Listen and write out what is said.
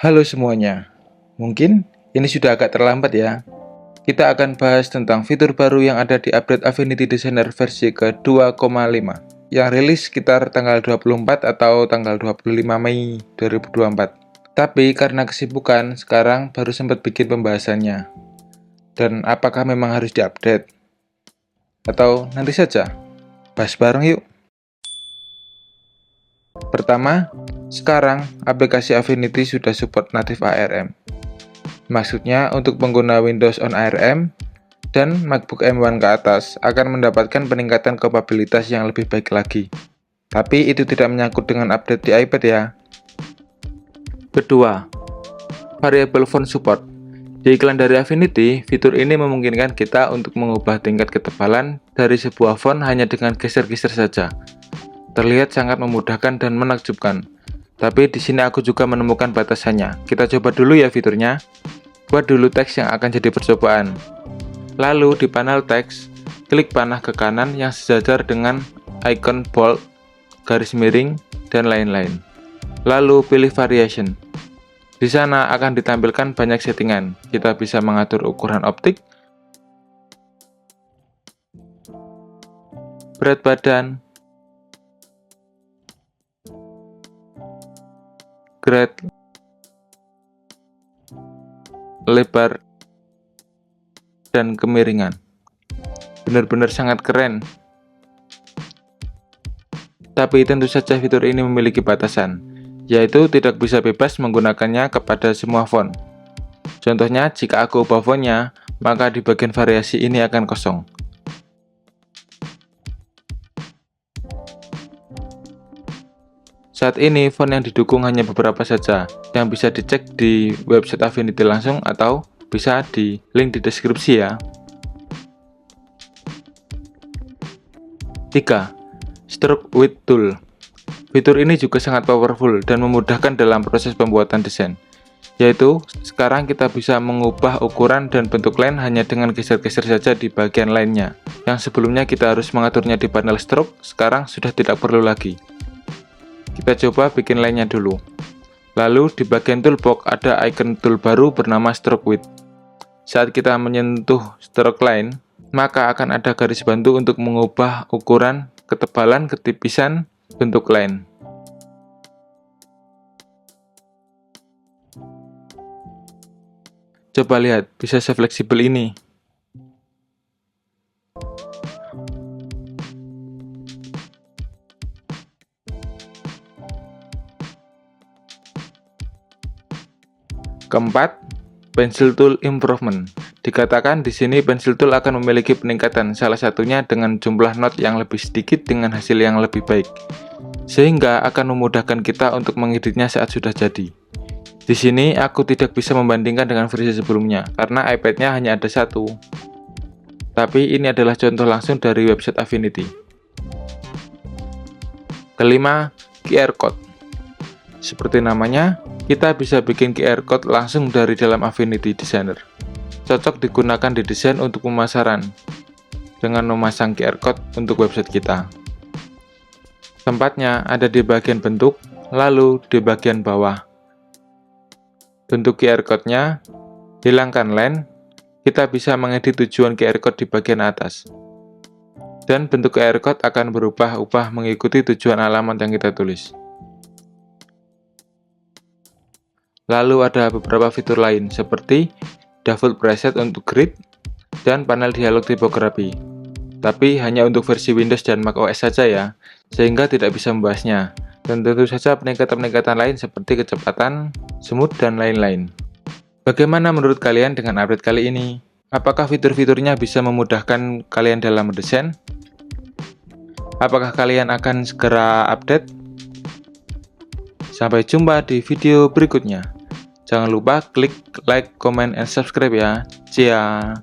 Halo semuanya, mungkin ini sudah agak terlambat ya. Kita akan bahas tentang fitur baru yang ada di update Affinity Designer versi ke-2,5 yang rilis sekitar tanggal 24 atau tanggal 25 Mei 2024. Tapi karena kesibukan, sekarang baru sempat bikin pembahasannya. Dan apakah memang harus diupdate? Atau nanti saja? Bahas bareng yuk! Pertama, sekarang aplikasi Affinity sudah support native ARM. Maksudnya untuk pengguna Windows on ARM dan MacBook M1 ke atas akan mendapatkan peningkatan kapabilitas yang lebih baik lagi. Tapi itu tidak menyangkut dengan update di iPad ya. Kedua, variable font support. Di iklan dari Affinity, fitur ini memungkinkan kita untuk mengubah tingkat ketebalan dari sebuah font hanya dengan geser-geser saja. Terlihat sangat memudahkan dan menakjubkan. Tapi di sini aku juga menemukan batasannya. Kita coba dulu ya fiturnya. Buat dulu teks yang akan jadi percobaan. Lalu di panel teks, klik panah ke kanan yang sejajar dengan icon bold, garis miring, dan lain-lain. Lalu pilih variation. Di sana akan ditampilkan banyak settingan. Kita bisa mengatur ukuran optik, berat badan, grade, lebar, dan kemiringan. Benar-benar sangat keren. Tapi tentu saja fitur ini memiliki batasan, yaitu tidak bisa bebas menggunakannya kepada semua font. Contohnya, jika aku ubah fontnya, maka di bagian variasi ini akan kosong. Saat ini, font yang didukung hanya beberapa saja, yang bisa dicek di website Affinity langsung atau bisa di link di deskripsi ya. 3. Stroke Width Tool. Fitur ini juga sangat powerful dan memudahkan dalam proses pembuatan desain. Yaitu, sekarang kita bisa mengubah ukuran dan bentuk line hanya dengan geser-geser saja di bagian lainnya. Yang sebelumnya kita harus mengaturnya di panel stroke, sekarang sudah tidak perlu lagi. Kita coba bikin line-nya dulu. Lalu di bagian toolbox ada icon tool baru bernama Stroke Width. Saat kita menyentuh stroke line, maka akan ada garis bantu untuk mengubah ukuran, ketebalan, ketipisan, bentuk line. Coba lihat, bisa se-fleksibel ini. Keempat, Pencil Tool Improvement. Dikatakan di sini Pencil Tool akan memiliki peningkatan, salah satunya dengan jumlah not yang lebih sedikit dengan hasil yang lebih baik, sehingga akan memudahkan kita untuk mengeditnya saat sudah jadi. Di sini aku tidak bisa membandingkan dengan versi sebelumnya, karena iPad-nya hanya ada satu. Tapi ini adalah contoh langsung dari website Affinity. Kelima, QR Code. Seperti namanya, kita bisa bikin QR Code langsung dari dalam Affinity Designer. Cocok digunakan di desain untuk pemasaran, dengan memasang QR Code untuk website kita. Tempatnya ada di bagian bentuk, lalu di bagian bawah. Bentuk QR Code-nya, hilangkan line, kita bisa mengedit tujuan QR Code di bagian atas. Dan bentuk QR Code akan berubah-ubah mengikuti tujuan alamat yang kita tulis. Lalu ada beberapa fitur lain seperti default preset untuk grid dan panel dialog tipografi. Tapi hanya untuk versi Windows dan macOS saja ya, sehingga tidak bisa membahasnya. Dan tentu saja peningkatan-peningkatan lain seperti kecepatan, smooth, dan lain-lain. Bagaimana menurut kalian dengan update kali ini? Apakah fitur-fiturnya bisa memudahkan kalian dalam mendesain? Apakah kalian akan segera update? Sampai jumpa di video berikutnya. Jangan lupa klik like, comment, and subscribe ya. Cia!